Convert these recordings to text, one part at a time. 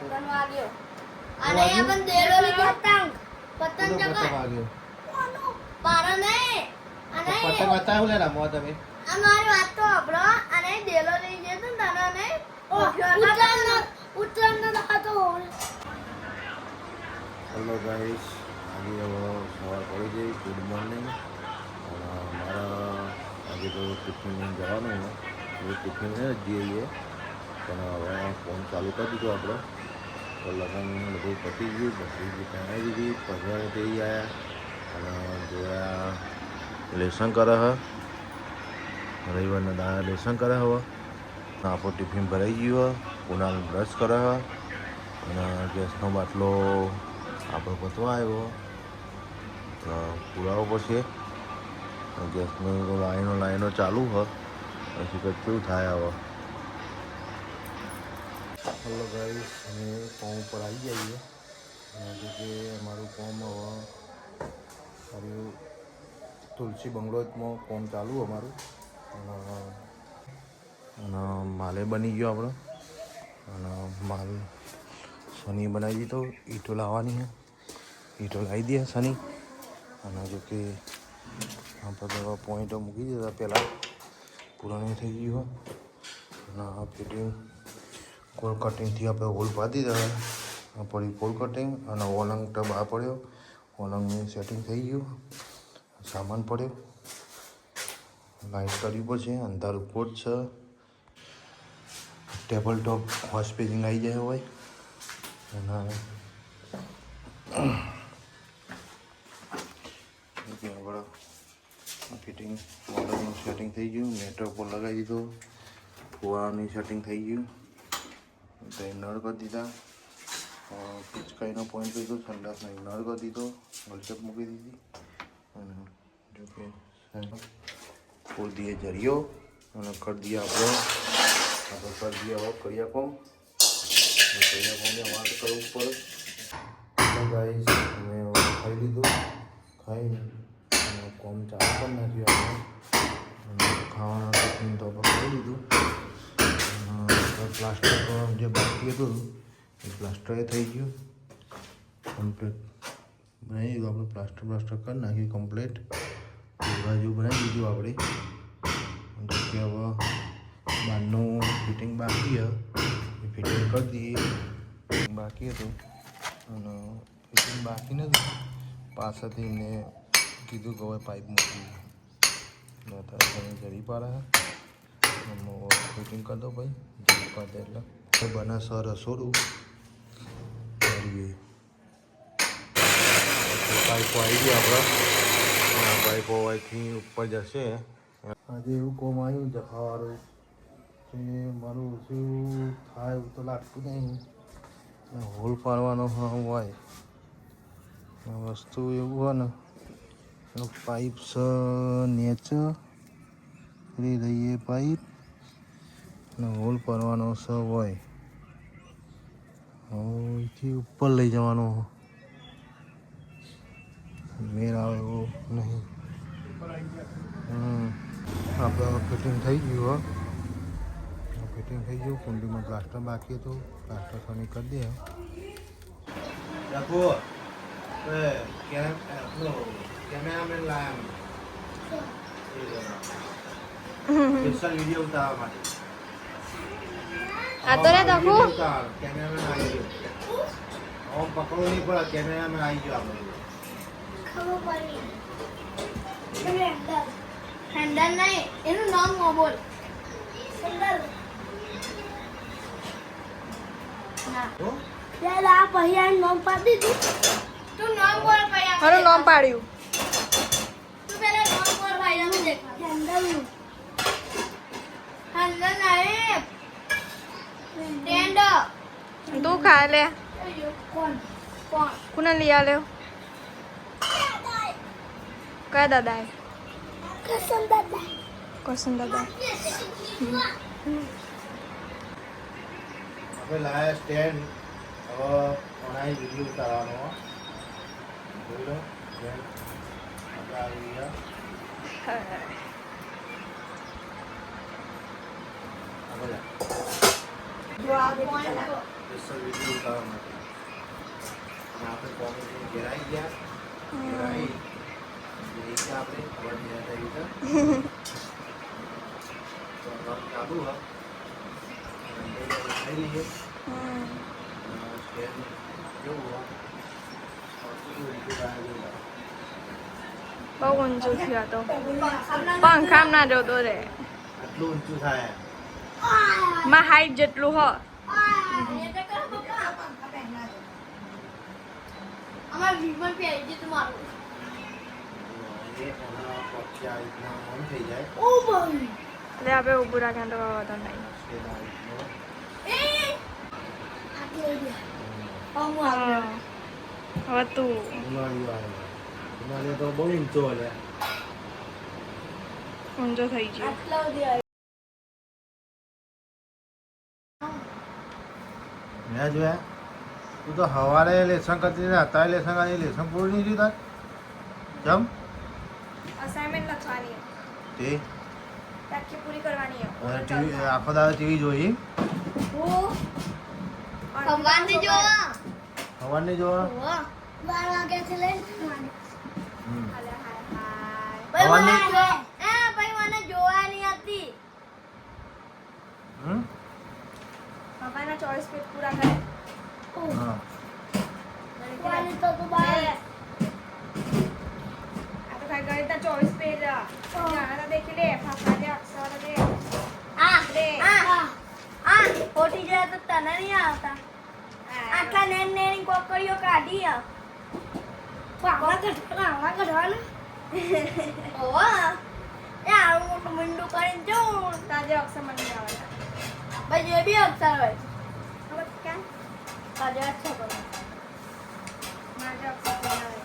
ત્રણ વાગ્યો અને अपन દેડો ની પતંગ ચગાય પારો નહીં અને પતંગ બતાવ લે રમો તમે અમારી વાત તો આપણો અને દેડો લઈ જતો ને તને ને ઉત્તરાયણ નો તો હેલો ગાઈસ આજે સવાર પડી ગઈ ગુડ મોર્નિંગ મારા આજે તો ટિફિન જવાનું એ ટિફિન છે જઈએ પણ હવે ફોન ચાલુ કરી દીધો આપણે તો લગ્ન બધું પતી ગયું પછી પહેરાવી દીધી પગાર જઈ આવ્યા અને જોયા લેસન કરે હ રવિવારના દાડા લેસન કરે હવે આપણું ટિફિન ભરાઈ ગયું કુનાલ બ્રશ કરે અને ગેસનો બાટલો આપણે પતવા આવ્યો પુરાવો પડશે ગેસની લાઈનો ચાલુ હ પછી કેવું થાય હવે હેલો ગાઈસ અમે કોમ ઉપર આવી જઈએ કે અમારું કોમ હવે મારું તુલસી બંગલોમાં કોમ ચાલુ અમારું અને માલે બની ગયો આપણો અને માલ શનિ બનાવી દીધો ઈંટો લાવવાની છે ઈંટો લાવી દે શનિ અને જો કે આપણે પોઈન્ટો મૂકી દીધા પહેલાં પુરાણું થઈ ગયું અને આ ફિટિંગ કોલ કટિંગથી આપણે હોલ પાડી દીધા પડી કોલ કટિંગ અને ઓલંગ ટબ આ પડ્યો ઓલંગનું સેટિંગ થઈ ગયું સામાન પડ્યો લાઇટ કરવી પડશે અંધારું કોટ છે ટેબલ ટોપ વોશ પેજિંગ આવી જાય હોય અને ફિટિંગ ઓલંગનું સેટિંગ થઈ ગયું નેટવર્ક પર લગાવી દીધો ફુવારાની સેટિંગ થઈ ગયું તો એ નળ કરી દીધા પિચકાઈનો પોઈન્ટ લીધો સંડાસનો નળ કરી દીધો વલચપ મૂકી દીધી અને જો કે ફૂલ દીએ જરિયો અને કરી દઈએ આપણે કરી દઈએ હવે કરિયા કોમ વાત કરવું પડે ગાઈસ અમે ખાઈ લીધું ખાઈને અને કોમ ચાલુ પણ નાખ્યું આપણે ખાવાના ટિફિન તો આપણે ખાઈ લીધું પ્લાસ્ટર જે બાકી હતું એ પ્લાસ્ટર થઈ ગયું કમ્પ્લીટ બનાવી દીધું આપણે પ્લાસ્ટર કરી નાખ્યું કમ્પ્લીટ બાજુ બનાવી દીધું આપણે કે હવે બહારનું ફિટિંગ બાકી એ ફિટિંગ કરી દઈએ બાકી હતું અને ફિટિંગ બાકી નથી પાછળથી મેં કીધું કે હવે પાઇપ મૂકી અત્યારે જરી પાડે ફિટિંગ કરી દો ભાઈ જરી પાડે એટલે બને સર રસોડું કરીએ પાઇપો આવી ગયા આપણે આ પાઇપો અહીંથી ઉપર જશે આજે એવું કોમ આવ્યું જખાવાળું કે મારું શું થાય એવું તો લાગતું નહીં હોલ પાડવાનો હોય વસ્તુ એવું હોય ને પાઇપ છે નેચર રહીએ પાઇપ અને હોલ પાડવાનો છે હોય અહીંથી ઉપર લઈ જવાનો મેર આવે એવો નહીં આપણે ફિટિંગ થઈ ગયું ફિટિંગ થઈ ગયું કુંડીમાં પ્લાસ્ટર બાકી હતું પ્લાસ્ટર ખાલી કરી દે રાખો કેમેરામેન લાયા સ્પેશિયલ વિડીયો ઉતારવા માટે આ તો રે દખો કેમેરામેન આવી ગયો ઓમ પકડો નહીં પડે કેમેરામેન આવી ગયો આપણે ખબર પડી હેન્ડલ નહીં એનું નામ બોલ હેન્ડલ ના યાર આ પહેલા નામ પાડી દીધું તું નામ બોલ પહેલા મારું નામ પાડ્યું તું પહેલા નામ બોલ ભાઈ હું દેખ હેન્ડલ નહીં ટેન્ડર તું ખા લે કોણ કોણ કુને લઈ આલ્યો કયા દાદા કસમ દાદા કોસન દાદા આપણે લાયા સ્ટેન્ડ હવે ઓનાઈ વિડીયો ઉતારવાનો જોઈ લો આપણે આવી ગયા સ્પેશિયલ વિડીયો ઉતારવા માટે. અને આપણે કોમેડી ઘેરાઈ ગયા ઘેરાઈ રીતે આપણે ખબર નહીં હતા રીતે તો ચાલુ હા ખાઈ લઈએ સ્ટેન્ડ કેવું હોય બહુ ઊંચું થયું તો પંખામ ના જોતો રે આટલું ઊંચું થાય માં હાઈટ જેટલું હો અમાર વિમલ પે આવી જતું મારું એ એના પછી આ રીતના ઓન થઈ જાય ઓ ભાઈ એટલે આપણે ઊભું રાખે તો વાંધો નહીં સ્ટેન્ડ આ રીતનો એ આટલે દે હું હા. હવે તું ઉનાળીઓ આવે ઉનાળીઓ તો બહુ ઊંચો હલે ઊંચો થઈ ગયો આટલા દે મેં જોયા તું તો સવારે લેસન કરતી ને અત્યારે લેસન કરી લેસન પૂરું નહીં થયું તાર કેમ અસાઇનમેન્ટ લખવાની તે તાકી પૂરી કરવાની અને ટીવી આખો દાડો ટીવી જોઈ ભગવાનને જોવા સવારની જોવા 12 વાગ્યાથી લઈને હમ. ભાઈ મને ભગવાનને- ભાઈ મને જોવાની હતી હમ? બાબાના 24 પેજ પૂરા કરે હા જોવાની તો તું બાર આ તો ખાલી ગણિતના 24 પેજ જાણા દેખી લે ફાફા દે અક્ષર દે ખોટી જાય તો તને નહીં આવતા આટલા નેની કોકરીઓ કાઢી આવા કઢવાના ઓવા એ આવું મોટું મીંડું કરીને જવું તાજે અક્ષર મને નહીં આવડતા ભાઈ જે બી અક્ષર હોય ખબર ક્યાં તાજે અક્ષર કરો મારે અક્ષર નહીં આવે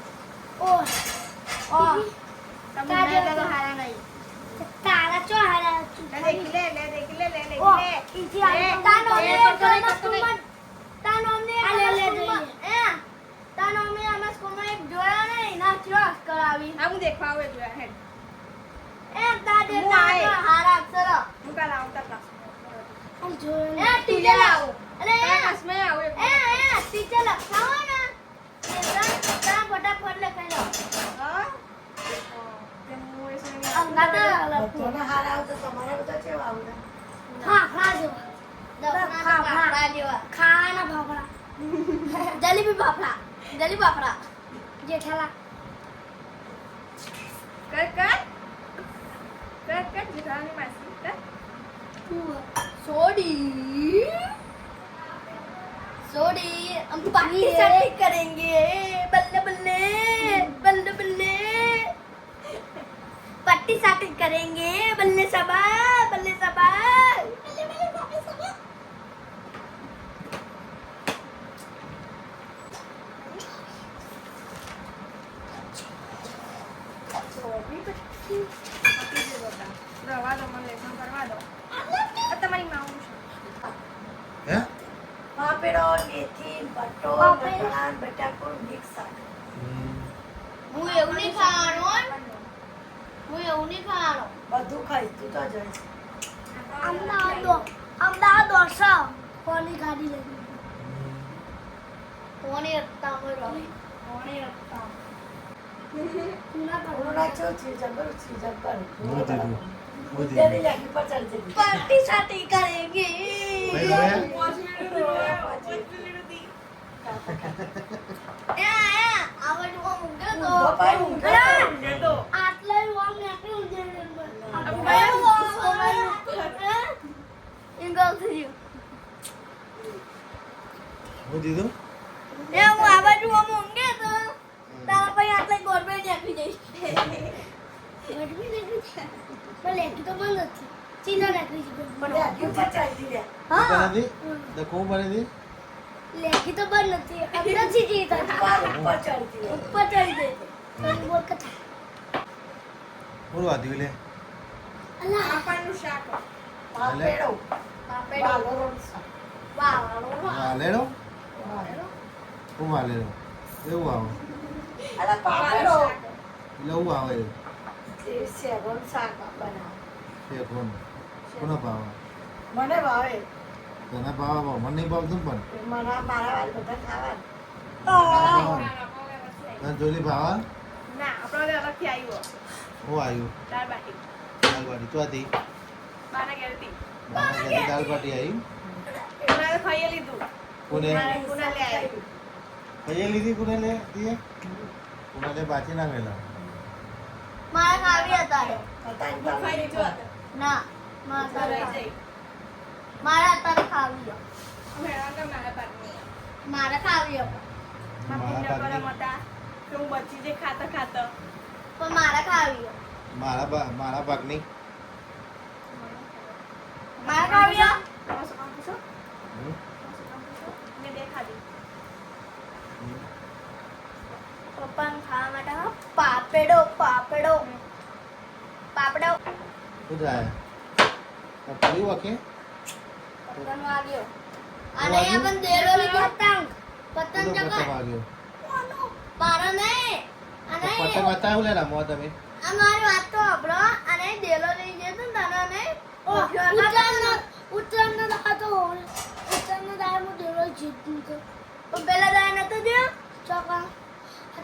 ઓ ઓ તમને તાજે એટલે તો અક્ષર. હારા નહીં તારા ચો હારા લે દેખી લે દેખી લે ઓ લે ઈજી આ તાનો મે સ્કૂલમાં તાનો અમને તાનો અમે અમે સ્કૂલમાં એક જોયા નહીં ના ચો કરાવી હા હું દેખવા આવે જોયા હેડ એ તાજે હું તાજો આય. હારા અક્ષર હું કાલ આવતા ક્લાસ એ ટીચર આવો અરે ક્લાસમાં આવું એક ટીચર લખાવો ને તા ફટાફટ લખાઈ લો હા તે હું એ સુની અંગા તો ફાફડા જેવા ફાફડા જેવા ખાવાના ફાફડા જલેબી ફાફડા જેઠાલા કર જીરાની માસી કર सोडी हम पार्टी सार्टी करेंगे बल्ले बल्ले बल्ले बल्ले पार्टी सार्टी करेंगे बल्ले सबा बल्ले सबा बल्ले बल्ले बल्ले सबा રવા દો મને લેસન કરવા દો આ તમારી માઉન છે હે પાપેડો મેથી બટો પાપેડો. બટાકા બટાકો મિક્સ શાક હું એવું નહીં ખાવાનું હું એવું નહીં ખાવાનું બધું ખાઈ તું તો જોઈ અમદાવાદ દોરસા કોની ગાડી લઈ કોની રસ્તા માં રહે કોની રસ્તા કોરોના ચો છે જબર છે જબર મોદી તેરી લાગી પર ચડતી पार्टी सार्टी करेंगे હું દીધું મને આખી પર ચડતી રે બની દી કોણ બની દી લેખી તો બંધ નથી અંદર સીધી પર ઉપર ચડતી રે ઉપર ચડી ગઈ બોલ કથા કોણ વાદ્યું લે અલ્લાહ પાપાનું શાક પાપેડો પાપેડો બાલોરો શાક વાહ વાલેડો હું વાલેડો એવું આવે અલા પાપેડો એટલે એવું આવે તે સેવન શાક બનાવ એ કોણ કોનો ભાવ મને ભાવે તને ભાવ મને નહીં ભાવતું પણ મારા વાળ બધા ખાવા તને જોલી ભાવા ના આપણો અલગથી આવ્યો હું આવ્યું દાળ બાટી દાલ બાટી તો હતી બાના ગેરતી દાલ બાટી આવી એમણે ખાઈ લીધું કોને કુના લે આવી કઈ લીધી કોને લે દીએ કોને લે બાકી ના મેલા મારે ખાવી અત્યારે ખાઈ લીધું ના મારે રહી અત્યારે જઈ મારે અત્યારે ખાવી છે. અમે એવા મારા પાટની મારે ખાવી છે. મારા મારા પાટની પાટની. મોટા કે હું બચી જે ખાતા ખાતા પણ મારે ખાવી છે. મારા ભાગની મારે ખાવી છે. તમે શું કામ પૂછો હમ? મેં બે ખાધી પપ્પાને ખાવા માટે હા, પાપડો પાપડો પાપડો શું થાય પડી વાકે પતંગ વાગ્યો અને આપણ દેડો લીધો પતંગ પતંગ ચગાય વાગ્યો પારો નહીં અને પતંગ હતા લે રમો તમે અમારી વાત તો સાંભળો અને દેડો લઈ જતો ને તને ઉત્તરાયણનો દાડો તો ઉત્તરાયણનો દાડો હું દેડો જીતું તો પણ પેલા દાડે નતો દે ચોકા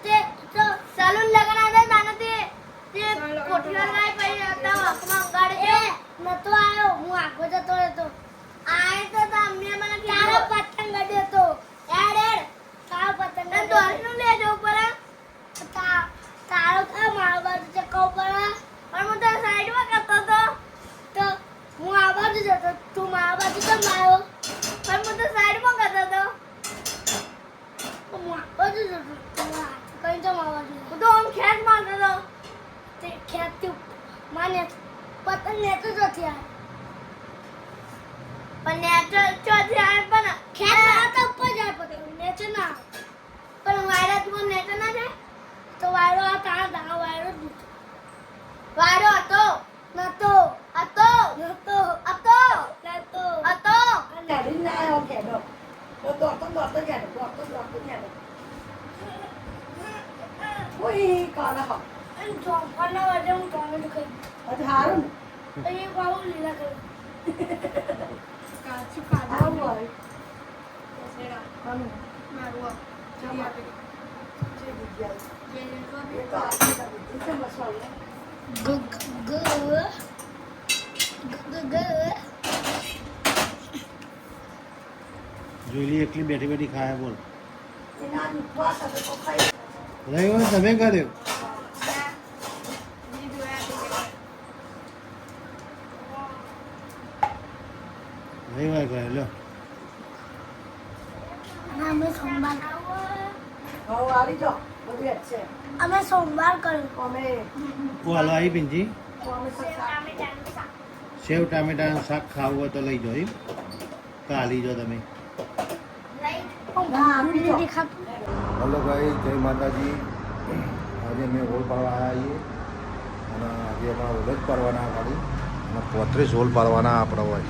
તે તો સલૂન લગન હતા તાને તે કોઠીવાર ગાય પડી હતા વાકમાં અંગાડે તે નતો આવ્યો હું આગો જતો રહેતો આય તો તમને મને તારો પતંગ ગડ્યો તો એડ તારો પતંગ ને દોરીનું લેજો ઉપર તારો કા મારો બાજુ ચક્કા ઉપર પણ હું તો સાઈડમાં કરતો તો હું આ બાજુ જતો તું મારા બાજુ કેમ આવ્યો પણ હું તો સાઈડમાં કરતો તો હું આ બાજુ જતો કઈ તો મારા બાજુ હું તો આમ ખેંચ મારતો હતો તે ખેંચતી માને પતંગ નેતો જતી આવે પણ નેચો ચોથી આવે પણ ખેંચ મારતો ઉપર જાય પતંગ નેચો ના આવે પણ વાયરામાં નેચો ના જાય તો વાયરો આ તાણા વાયરો જ નતો વાયરો હતો નતો હતો નતો હતો નતો હતો ડરી ના આવ્યો કેડો તો દોડતો કેડો ઓય કાલા હો અને ચોંપના વાજે હું ટોમેટો ખાઈ હજી હારું તો એ બાબુ લીલા કરી કાચું હારું ખાધું હોય મારું જલ્દી આપી જે જગ્યાએ દે એ તો આપણે બુદ્ધિ છે મસાલો ગ ગ ગ જોઈલી એકલી બેઠી બેઠી ખાયા બોલ એના ઉપવાસ હવે તો ખાઈ રહ્યો ને તમે કર્યો રવિવાર કર્યો લો અમે સોમવાર હવે આવી જાઓ બધું જ છે અમે સોમવાર કર્યું અમે હાલો આવી પિંજી અમે સેવ ટામેટાનું શાક ખાવું હોય તો લઈ જાઓ એમ કાલી જો તમે હલો ભાઈ જય માતાજી આજે અમે હોલ પાડવા આવ્યા છીએ અને આજે અમારા હોલ જ પાડવાના ખાલી અને 35 હોલ પાડવાના આપણા હોય